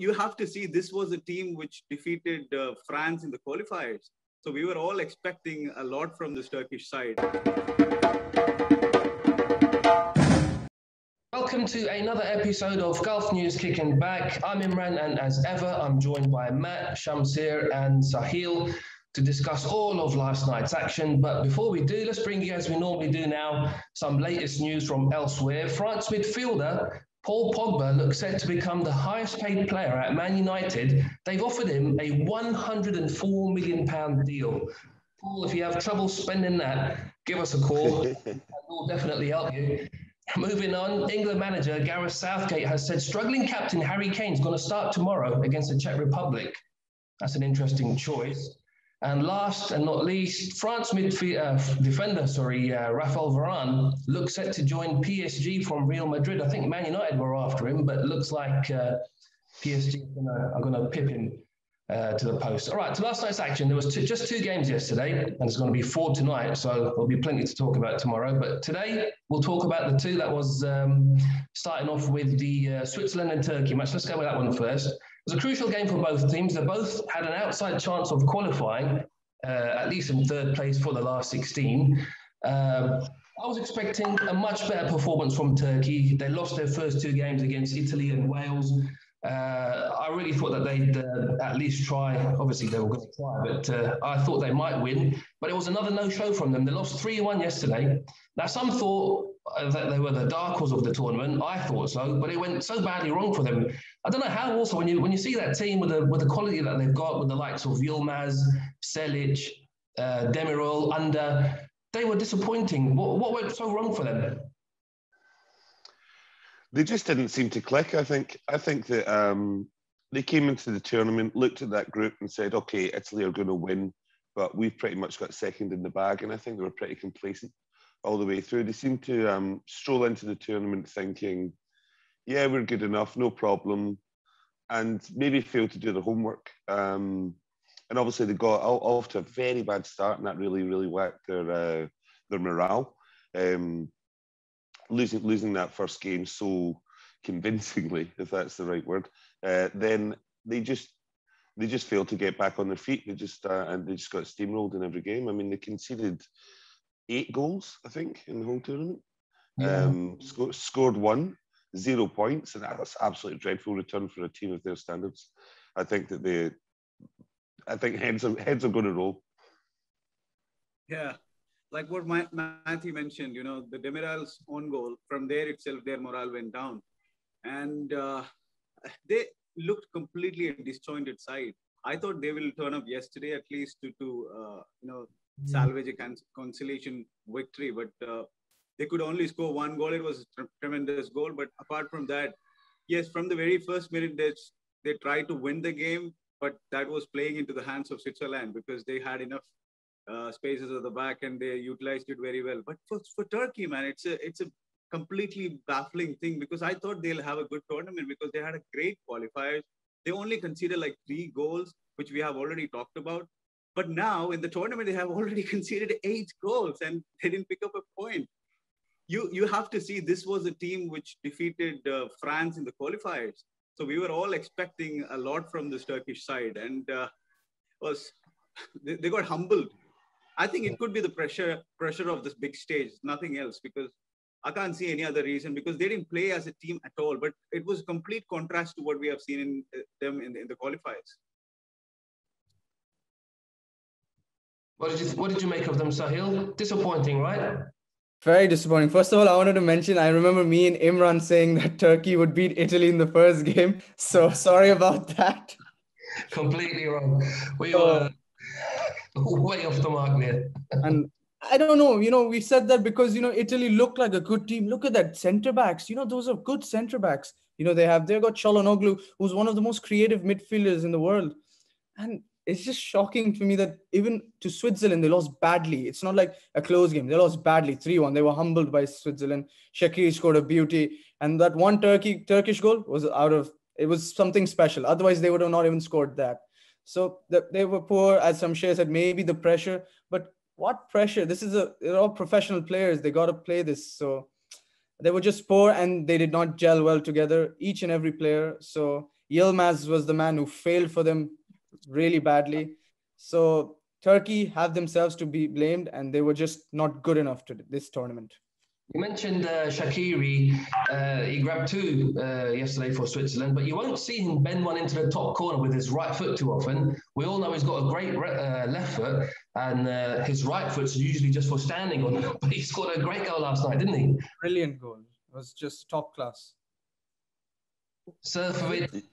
you have to see this was a team which defeated France in the qualifiers. So we were all expecting a lot from this Turkish side. Welcome to another episode of Gulf News Kicking Back. I'm Imran, and as ever, I'm joined by Matt, Shamsir, and Sahil to discuss all of last night's action. But before we do, let's bring you, as we normally do now, some latest news from elsewhere. France midfielder Paul Pogba looks set to become the highest paid player at Man United. They've offered him a £104 million deal. Paul, if you have trouble spending that, give us a call. We'll definitely help you. Moving on, England manager Gareth Southgate has said struggling captain Harry Kane's going to start tomorrow against the Czech Republic. That's an interesting choice. And last and not least, France defender, Raphael Varane looks set to join PSG from Real Madrid. I think Man United were after him, but it looks like PSG are going to pip him to the post. All right, to last night's action, there was just two games yesterday, and there's going to be 4 tonight, so there'll be plenty to talk about tomorrow. But today, we'll talk about the two that was starting off with the Switzerland and Turkey match. Let's go with that one first. It was a crucial game for both teams. They both had an outside chance of qualifying, at least in third place for the last 16. I was expecting a much better performance from Turkey. They lost their first 2 games against Italy and Wales. I really thought that they'd at least try. Obviously, they were going to try, but I thought they might win. But it was another no-show from them. They lost 3-1 yesterday. Now, some thought that they were the dark horse of the tournament. I thought so, but it went so badly wrong for them. I don't know how. Also, when you see that team with the quality that they've got, with the likes of Yilmaz, Selic, Demirel, Under, they were disappointing. What went so wrong for them? They just didn't seem to click. I think that they came into the tournament, looked at that group and said, okay, Italy are going to win, but we've pretty much got second in the bag. And I think they were pretty complacent all the way through. They seemed to stroll into the tournament thinking, yeah, we're good enough, no problem, and maybe failed to do their homework. And obviously they got off to a very bad start, and that really, really whacked their morale. Losing that first game so convincingly, if that's the right word, then they just failed to get back on their feet. They just got steamrolled in every game. I mean, they conceded 8 goals, I think, in the whole tournament. Yeah. Scored 1, 0 points, and that's absolutely dreadful return for a team of their standards. I think that heads are going to roll. Yeah. Like what Matthew mentioned, the Demiral's own goal, from there itself, their morale went down. And they looked completely a disjointed side. I thought they will turn up yesterday at least to salvage a consolation victory. But they could only score 1 goal. It was a tremendous goal. But apart from that, yes, from the very first minute, they tried to win the game. But that was playing into the hands of Switzerland because they had enough spaces at the back and they utilized it very well. But for Turkey, man, it's a completely baffling thing because I thought they'll have a good tournament because they had a great qualifiers. They only conceded like 3 goals, which we have already talked about. But now in the tournament, they have already conceded 8 goals and they didn't pick up a point. You have to see this was a team which defeated France in the qualifiers. So we were all expecting a lot from this Turkish side, and they got humbled. I think it could be the pressure of this big stage, nothing else, because I can't see any other reason, because they didn't play as a team at all. But it was a complete contrast to what we have seen in them in the qualifiers. What did you make of them, Sahil? Disappointing, right? Very disappointing. First of all, I wanted to mention, I remember me and Imran saying that Turkey would beat Italy in the first game. So sorry about that. Completely wrong. We were way off the mark there. And I don't know, we said that because, Italy looked like a good team. Look at that centre backs. Those are good centre backs. They've got Çalhanoğlu, who's one of the most creative midfielders in the world. And it's just shocking to me that even to Switzerland, they lost badly. It's not like a close game. They lost badly, 3-1. They were humbled by Switzerland. Shaqiri scored a beauty. And that one Turkish goal was it was something special. Otherwise, they would have not even scored that. So they were poor, as Shamsher said, maybe the pressure. But what pressure? They're all professional players. They got to play this. So they were just poor and they did not gel well together, each and every player. So Yilmaz was the man who failed for them really badly. So Turkey have themselves to be blamed, and they were just not good enough to this tournament. You mentioned Shaqiri. He grabbed two yesterday for Switzerland, but you won't see him bend one into the top corner with his right foot too often. We all know he's got a great left foot, and his right foot's usually just for standing on. But he scored a great goal last night, didn't he? Brilliant goal. It was just top class. Surfovic,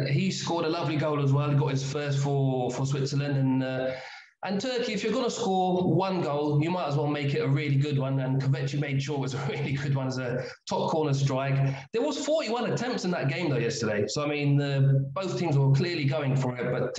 he scored a lovely goal as well. He got his first for Switzerland, and Turkey, if you're going to score one goal, you might as well make it a really good one. And Kovacic made sure it was a really good one as a top corner strike. There was 41 attempts in that game though yesterday. So I mean, both teams were clearly going for it. But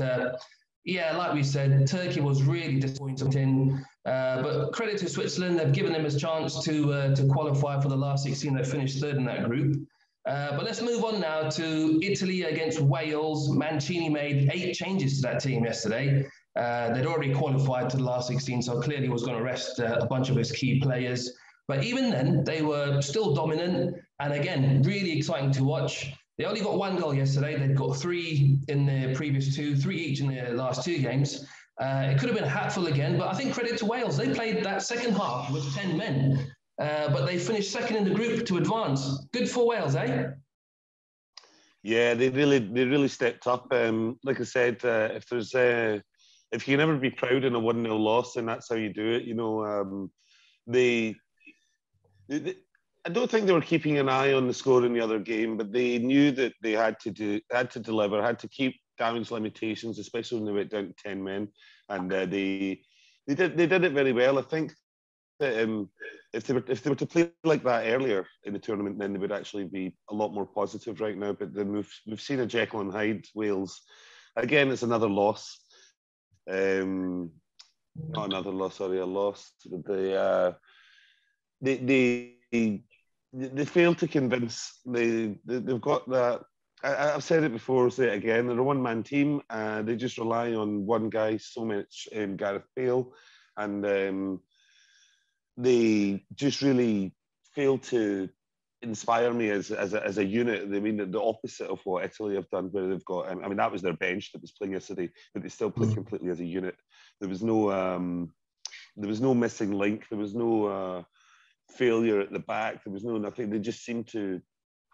yeah, like we said, Turkey was really disappointing. But credit to Switzerland, they've given them a chance to qualify for the last 16. They finished third in that group. But let's move on now to Italy against Wales. Mancini made 8 changes to that team yesterday. They'd already qualified to the last 16, so clearly was going to rest a bunch of his key players. But even then, they were still dominant, and again, really exciting to watch. They only got 1 goal yesterday. They'd got 3 in the previous 2, 3 each in the last 2 games. It could have been a hatful again, but I think credit to Wales. They played that second half with 10 men, but they finished second in the group to advance. Good for Wales, eh? Yeah, they really stepped up. Like I said, if you can never be proud in a 1-0 loss, then that's how you do it. You know, they I don't think they were keeping an eye on the score in the other game, but they knew that they had to deliver, had to keep damage limitations, especially when they went down to 10 men, and they did it very well. I think that if they were to play like that earlier in the tournament, then they would actually be a lot more positive right now. But then we've seen a Jekyll and Hyde Wales. Again, it's another loss. Not another loss, sorry, a loss. They failed to convince. They've got that. I've said it before, I'll say it again. They're a one-man team. They just rely on one guy so much, Gareth Bale, and they just really fail to inspire me as a unit. I mean, the opposite of what Italy have done, where they've got. I mean, that was their bench that was playing yesterday, but they still played completely as a unit. There was no missing link. There was no failure at the back. There was no nothing. They just seemed to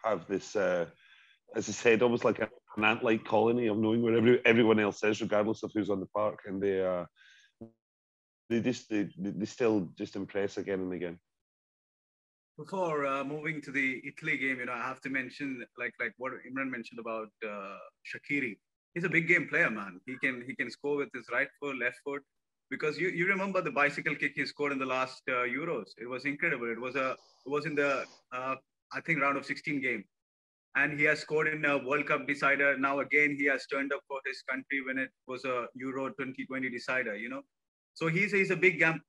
have this, as I said, almost like an ant-like colony of knowing where everyone else is, regardless of who's on the park, and they still just impress again and again. Before moving to the Italy game, I have to mention like what Imran mentioned about Shaqiri. He's a big game player, man. He can score with his right foot, left foot. Because you remember the bicycle kick he scored in the last Euros. It was incredible. It was in the I think round of 16 game, and he has scored in a World Cup decider. Now again he has turned up for his country when it was a Euro 2020 decider. So he's a big game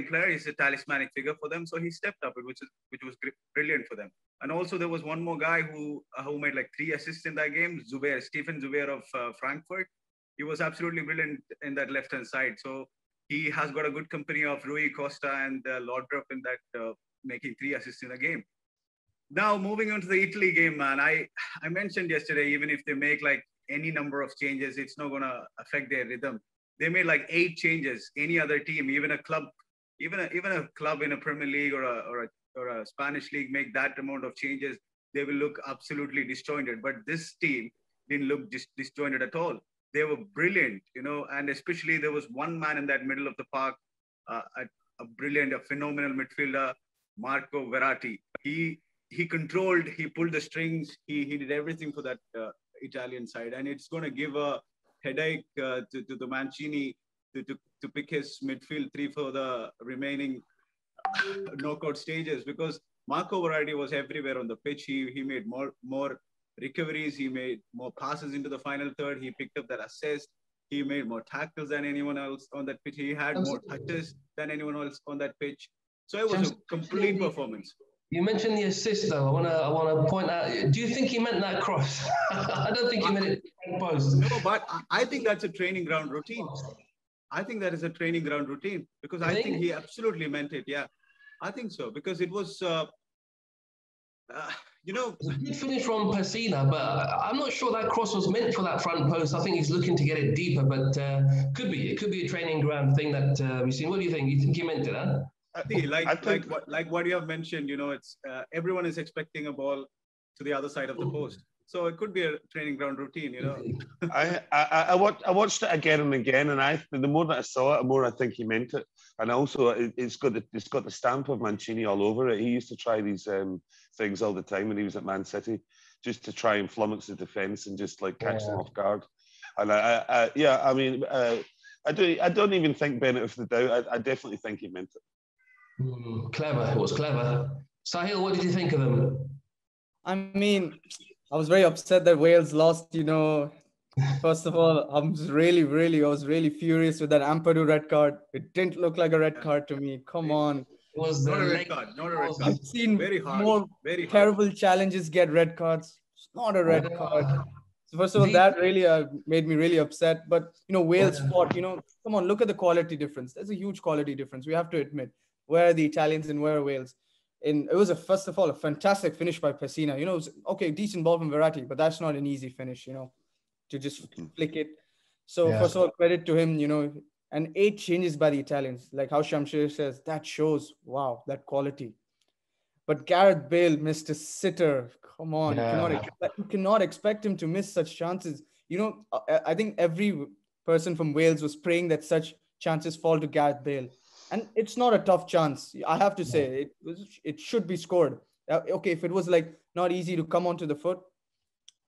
player. He's a talismanic figure for them. So he stepped up, which was brilliant for them. And also there was one more guy who made like 3 assists in that game. Stephen Zubair of Frankfurt. He was absolutely brilliant in that left-hand side. So he has got a good company of Rui Costa and Laudrup in that, making 3 assists in the game. Now moving on to the Italy game, man. I mentioned yesterday, even if they make like any number of changes, it's not going to affect their rhythm. They made like 8 changes. Any other team, even a club in a Premier League or a Spanish league, make that amount of changes, they will look absolutely disjointed. But this team didn't look disjointed at all. They were brilliant, and especially there was one man in that middle of the park, a phenomenal midfielder, Marco Verratti. He controlled, he pulled the strings, he did everything for that Italian side, and it's going to give a headache to the Mancini to pick his midfield 3 for the remaining knockout stages, because Marco Verratti was everywhere on the pitch. He made more recoveries, he made more passes into the final third, he picked up that assist, he made more tackles than anyone else on that pitch, he had more touches than anyone else on that pitch. So it was a complete performance. You mentioned the assist though. I want to point out, do you think he meant that cross? I don't think he meant it in post. No, but I think that's a training ground routine. I think that is a training ground routine, because I think he absolutely meant it. Yeah, I think so, because it was You know, It's a good finish from Pessina, but I'm not sure that cross was meant for that front post. I think he's looking to get it deeper, but could be. It could be a training ground thing that we've seen. What do you think? You think he meant it, huh? see, like what you have mentioned, you know, it's everyone is expecting a ball to the other side of the post. So it could be a training ground routine, you know. I watched it again and again, and the more that I saw it, the more I think he meant it. And also, it's got the stamp of Mancini all over it. He used to try these things all the time when he was at Man City, just to try and flummox the defence and just like catch them off guard. And I don't even think benefit of the doubt. I definitely think he meant it. Clever. It was clever. Sahil, what did you think of them? I mean, I was very upset that Wales lost, you know. First of all, I was really furious with that Ampadu red card. It didn't look like a red card to me. Come on. It was not a red card. Not a red card. I've seen very hard, more very terrible challenges get red cards. It's not a red card. So first of all, that really made me really upset. But, you know, Wales fought, you know, come on, look at the quality difference. There's a huge quality difference. We have to admit. Where are the Italians and where are Wales? And it was, first of all, a fantastic finish by Pessina. You know, it was, okay, decent ball from Verratti, but that's not an easy finish, you know, to just flick it. So first of all, credit to him, you know, and 8 changes by the Italians. Like how Shamsher says, that shows, wow, that quality. But Gareth Bale missed a sitter. Come on, you cannot expect him to miss such chances. You know, I think every person from Wales was praying that such chances fall to Gareth Bale. And it's not a tough chance. I have to say, it should be scored. Okay, if it was like not easy to come onto the foot,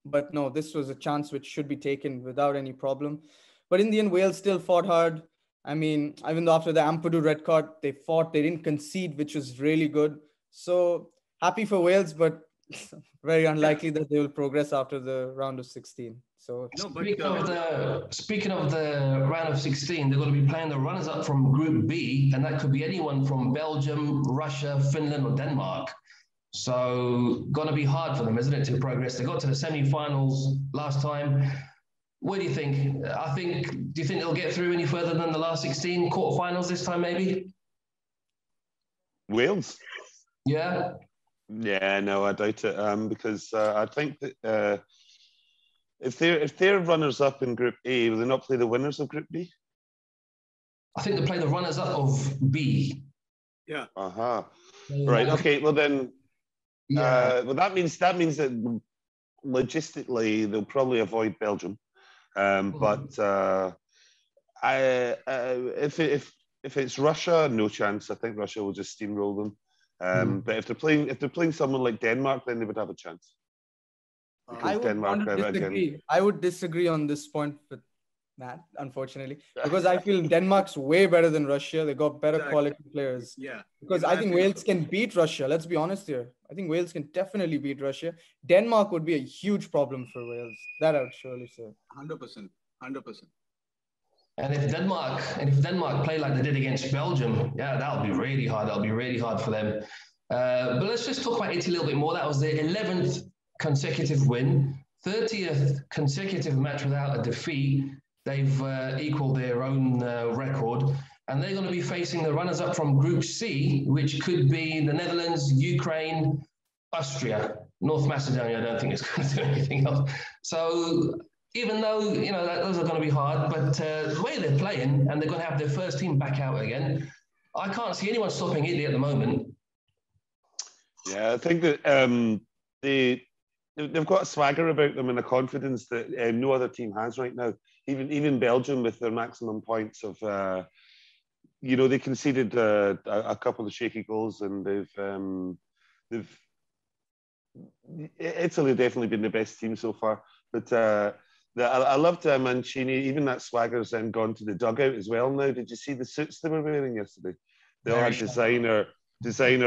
but no, this was a chance which should be taken without any problem. But in the end, Wales still fought hard. I mean, even though after the Ampadu red card, they fought, they didn't concede, which was really good. So happy for Wales, but very unlikely that they will progress after the round of 16. So speaking of the round of 16, they're going to be playing the runners-up from Group B, and that could be anyone from Belgium, Russia, Finland, or Denmark. So going to be hard for them, isn't it, to progress? They got to the semi-finals last time. What do you think? Do you think they'll get through any further than the last 16 quarterfinals this time, maybe? Wales. Yeah. Yeah, no, I doubt it. Because I think that if they're runners up in Group A, will they not play the winners of Group B? I think they play the runners up of B. Yeah. Right. Okay. Well then. Well, that means that logistically they'll probably avoid Belgium. But if it's Russia, no chance. I think Russia will just steamroll them. But if they're playing someone like Denmark, then they would have a chance. I would disagree on this point with Matt, unfortunately, because I feel Denmark's way better than Russia. They got better quality players. Yeah. Because I think Wales can beat Russia. Let's be honest here. I think Wales can definitely beat Russia. Denmark would be a huge problem for Wales. That I would surely say. 100%. And if Denmark play like they did against Belgium, that'll be really hard. That'll be really hard for them. But let's just talk about Italy a little bit more. That was their 11th consecutive win, 30th consecutive match without a defeat. They've equaled their own record, and they're going to be facing the runners-up from Group C, which could be the Netherlands, Ukraine, Austria, North Macedonia. I don't think it's going to do anything else. So even though, you know, those are going to be hard, but the way they're playing, and they're going to have their first team back out again, I can't see anyone stopping Italy at the moment. Yeah, I think that they've got a swagger about them and a confidence that no other team has right now. Even Belgium with their maximum points of, you know, they conceded a couple of shaky goals, and they've Italy have definitely been the best team so far. But I loved Mancini. Even that swagger's then gone to the dugout as well now. Did you see the suits they were wearing yesterday? They all had designer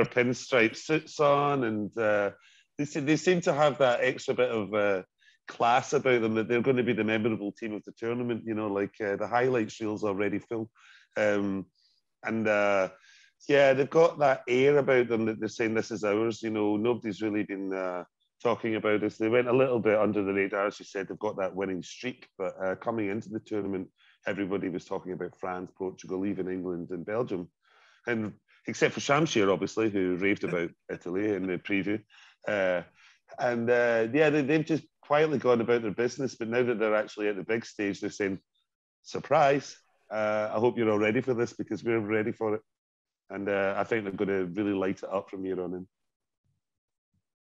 pinstripe suits on, and they seem to have that extra bit of class about them, that they're going to be the memorable team of the tournament. You know, like the highlights reel's already full, and they've got that air about them that they're saying this is ours. You know, nobody's really been talking about us. They went a little bit under the radar, as you said. They've got that winning streak, but coming into the tournament, everybody was talking about France, Portugal, even England and Belgium, and except for Shamsher, obviously, who raved about Italy in the preview. And yeah, they've just quietly gone about their business. But now that they're actually at the big stage, they're saying, surprise, I hope you're all ready for this because we're ready for it. And I think they're going to really light it up from here on in.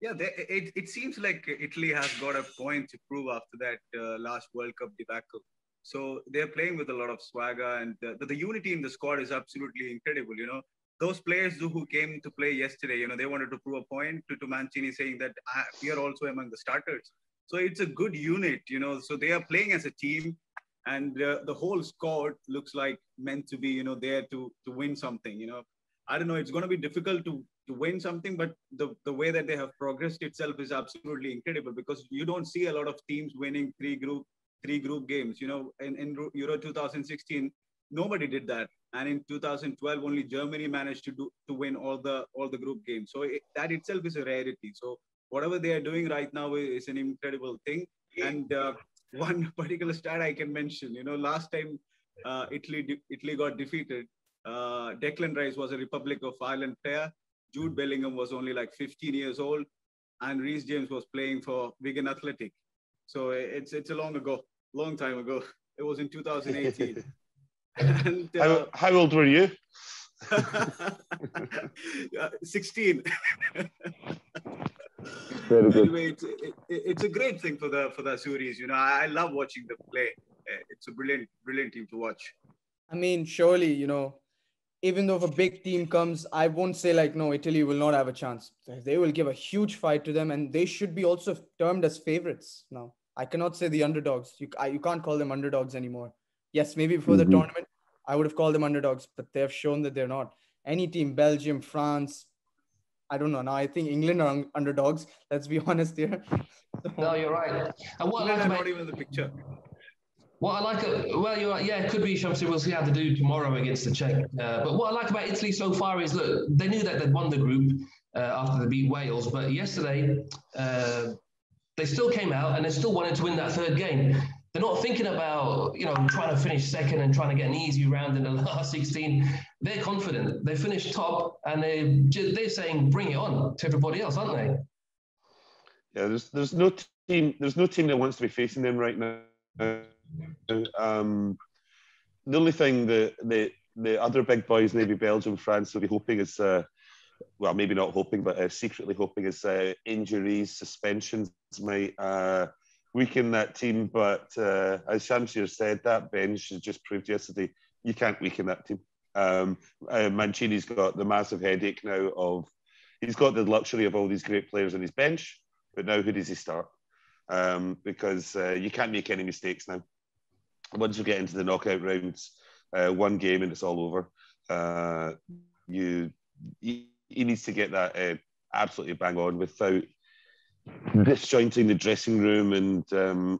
Yeah, it seems like Italy has got a point to prove after that last World Cup debacle. So they're playing with a lot of swagger, and the unity in the squad is absolutely incredible. You know, those players who came to play yesterday, you know, they wanted to prove a point to Mancini, saying that we are also among the starters. So it's a good unit, you know. So they are playing as a team, and the whole squad looks like meant to be, you know, there to win something. You know, I don't know. It's going to be difficult to win something, but the way that they have progressed itself is absolutely incredible because you don't see a lot of teams winning three group games. You know, in Euro 2016, nobody did that, and in 2012, only Germany managed to win all the group games. So that itself is a rarity. So whatever they are doing right now is an incredible thing. And one particular stat I can mention, you know, last time Italy got defeated, Declan Rice was a Republic of Ireland player. Jude Bellingham was only like 15 years old, and Reece James was playing for Wigan Athletic. So it's a long time ago. It was in 2018. And, how old were you? 16. Very good. Anyway, it's a great thing for the Azuris. You know, I love watching them play. It's a brilliant team to watch. I mean, surely, you know, even though if a big team comes, I won't say like, no, Italy will not have a chance. They will give a huge fight to them, and they should be also termed as favorites now. I cannot say the underdogs. You can't call them underdogs anymore. Yes, maybe before the tournament, I would have called them underdogs, but they have shown that they're not. Any team, Belgium, France, I don't know. Now I think England are underdogs. Let's be honest here. No, you're right. And what England I like are about not even in the picture. What I like, well, you're right. Yeah, it could be Shamsi. We'll see how they do tomorrow against the Czech. But what I like about Italy so far is, look, they knew that they'd won the group after they beat Wales, but yesterday they still came out and they still wanted to win that third game. They're not thinking about, you know, trying to finish second and trying to get an easy round in the last 16. They're confident. They finished top, and they're saying, "Bring it on" to everybody else, aren't they? Yeah, there's no team that wants to be facing them right now. The only thing the other big boys, maybe Belgium, France, will be hoping is, well, maybe not hoping, but secretly hoping is injuries, suspensions might weaken that team. But as Shamsir said, that bench has just proved yesterday you can't weaken that team. Mancini's got the massive headache now of he's got the luxury of all these great players on his bench, but now who does he start? Because you can't make any mistakes now. Once you get into the knockout rounds, one game and it's all over. He needs to get that absolutely bang on without disjointing the dressing room and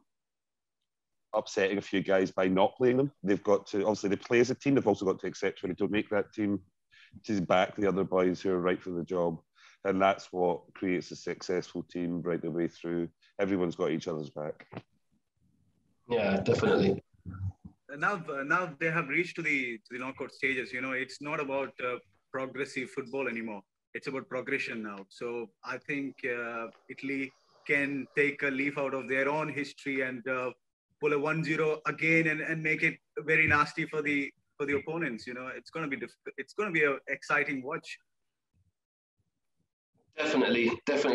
upsetting a few guys by not playing them. They've got to, obviously they play as a team, they've also got to accept when they don't make that team to back the other boys who are right for the job. And that's what creates a successful team right the way through. Everyone's got each other's back. Yeah, definitely. Now they have reached to the knockout stages. You know, it's not about progressive football anymore. It's about progression now. So I think Italy can take a leaf out of their own history and pull a 1-0 again and make it very nasty for the opponents. You know, it's going to be it's going to be an exciting watch. Definitely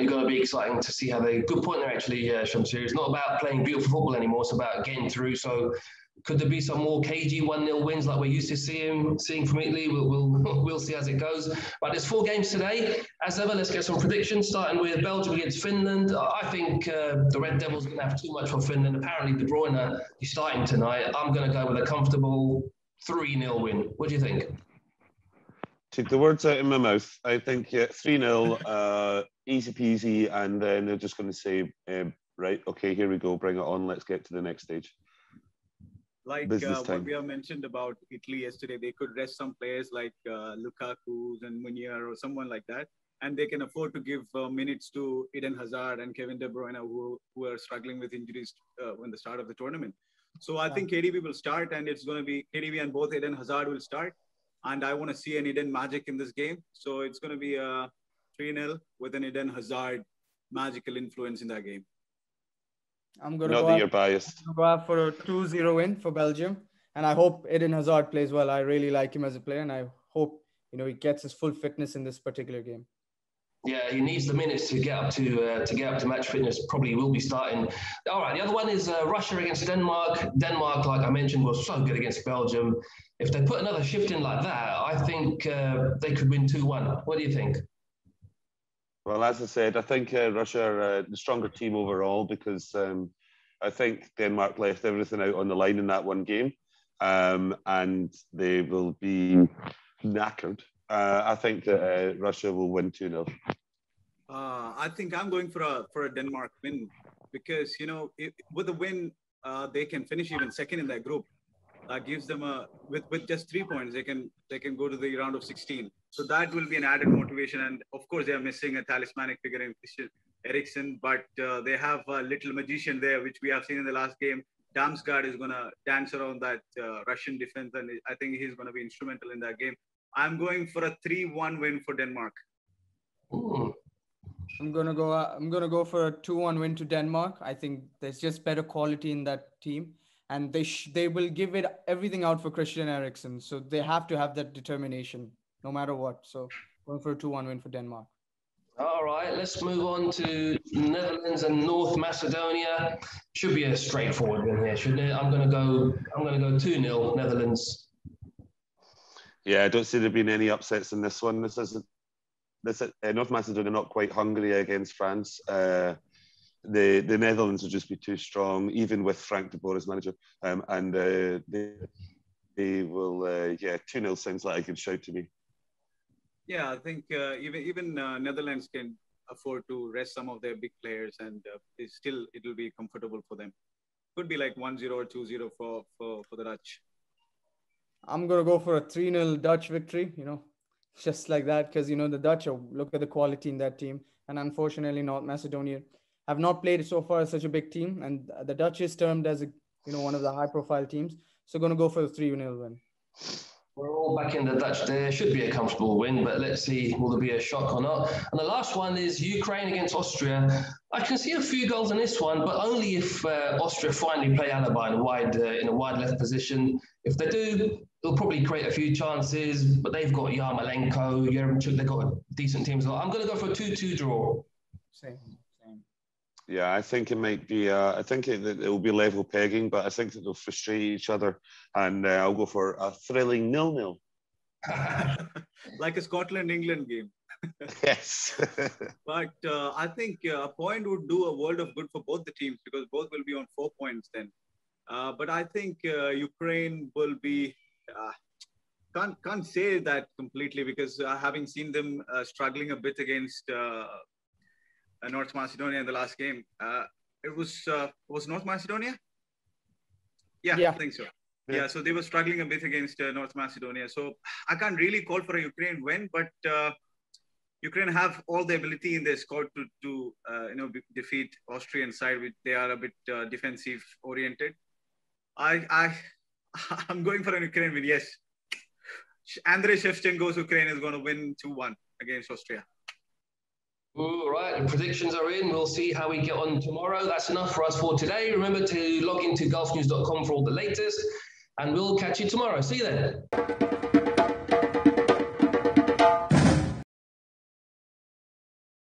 going to be exciting to see how they. Good point there, actually, Shamsir. It's not about playing beautiful football anymore. It's about getting through. So, could there be some more cagey 1-0 wins like we're used to seeing from Italy? We'll see as it goes. But there's 4 games today. As ever, let's get some predictions. Starting with Belgium against Finland. I think the Red Devils are going to have too much for Finland. Apparently, De Bruyne is starting tonight. I'm going to go with a comfortable 3-0 win. What do you think? Took the words out of my mouth. I think 3-0, easy peasy, and then they're just going to say, right, okay, here we go, bring it on, let's get to the next stage. Like what we have mentioned about Italy yesterday, they could rest some players like Lukaku and Meunier or someone like that, and they can afford to give minutes to Eden Hazard and Kevin De Bruyne, who are struggling with injuries when the start of the tournament. So I think KDB will start, and it's going to be KDB and both Eden Hazard will start. And I want to see an Eden magic in this game. So it's going to be a 3-0 with an Eden Hazard magical influence in that game. I'm going to Not go that out, you're biased. go out for a 2-0 win for Belgium. And I hope Eden Hazard plays well. I really like him as a player, and I hope he gets his full fitness in this particular game. Yeah, he needs the minutes to get up to match fitness. Probably will be starting. All right, the other one is Russia against Denmark. Denmark, like I mentioned, was so good against Belgium. If they put another shift in like that, I think they could win 2-1. What do you think? Well, as I said, I think Russia are the stronger team overall because I think Denmark left everything out on the line in that one game, and they will be knackered. I think that Russia will win 2-0. I think I'm going for a Denmark win because with a win they can finish even second in that group. That gives them with just 3 points they can go to the round of 16. So that will be an added motivation. And of course they are missing a talismanic figure in Christian Eriksen, but they have a little magician there, which we have seen in the last game. Damsgaard is going to dance around that Russian defense, and I think he's going to be instrumental in that game. I'm going for a 3-1 win for Denmark. Ooh. I'm gonna go for a 2-1 win to Denmark. I think there's just better quality in that team, and they will give it everything out for Christian Eriksen. So they have to have that determination no matter what. So going for a 2-1 win for Denmark. All right, let's move on to Netherlands and North Macedonia. Should be a straightforward win here, shouldn't it? I'm gonna go 2-0 Netherlands. Yeah, I don't see there being any upsets in this one. North Macedonia not quite hungry against France. The Netherlands will just be too strong, even with Frank de Boer as manager. And they will, 2-0 sounds like a good shout to me. Yeah, I think even Netherlands can afford to rest some of their big players, and it will be comfortable for them. Could be like 1-0 or 2-0 for the Dutch. I'm going to go for a 3-0 Dutch victory, just like that, because, the Dutch, look at the quality in that team. And unfortunately, North Macedonia have not played so far as such a big team. And the Dutch is termed as one of the high-profile teams. So going to go for the 3-0 win. We're all back in the Dutch there. Should be a comfortable win, but let's see, will there be a shock or not? And the last one is Ukraine against Austria. I can see a few goals in this one, but only if Austria finally play Alaba in a wide left position. If they do, they'll probably create a few chances, but they've got Yarmolenko, Yaremchuk, they've got a decent team as well. I'm going to go for a 2-2 draw. Same. Yeah, I think it might be. I think it will be level pegging, but I think that they'll frustrate each other, and I'll go for a thrilling 0-0. Like a Scotland-England game. Yes. But I think a point would do a world of good for both the teams because both will be on 4 points then. But I think Ukraine will be. Can't say that completely because having seen them struggling a bit against. North Macedonia in the last game. It was North Macedonia? Yeah, I think so. Yeah, so they were struggling a bit against North Macedonia. So I can't really call for a Ukraine win, but Ukraine have all the ability in their squad to defeat Austrian side, which they are a bit defensive oriented. I'm going for a Ukraine win. Yes, Andrei Shevchenko's Ukraine is going to win 2-1 against Austria. All right, the predictions are in. We'll see how we get on tomorrow. That's enough for us for today. Remember to log into gulfnews.com for all the latest, and we'll catch you tomorrow. See you then.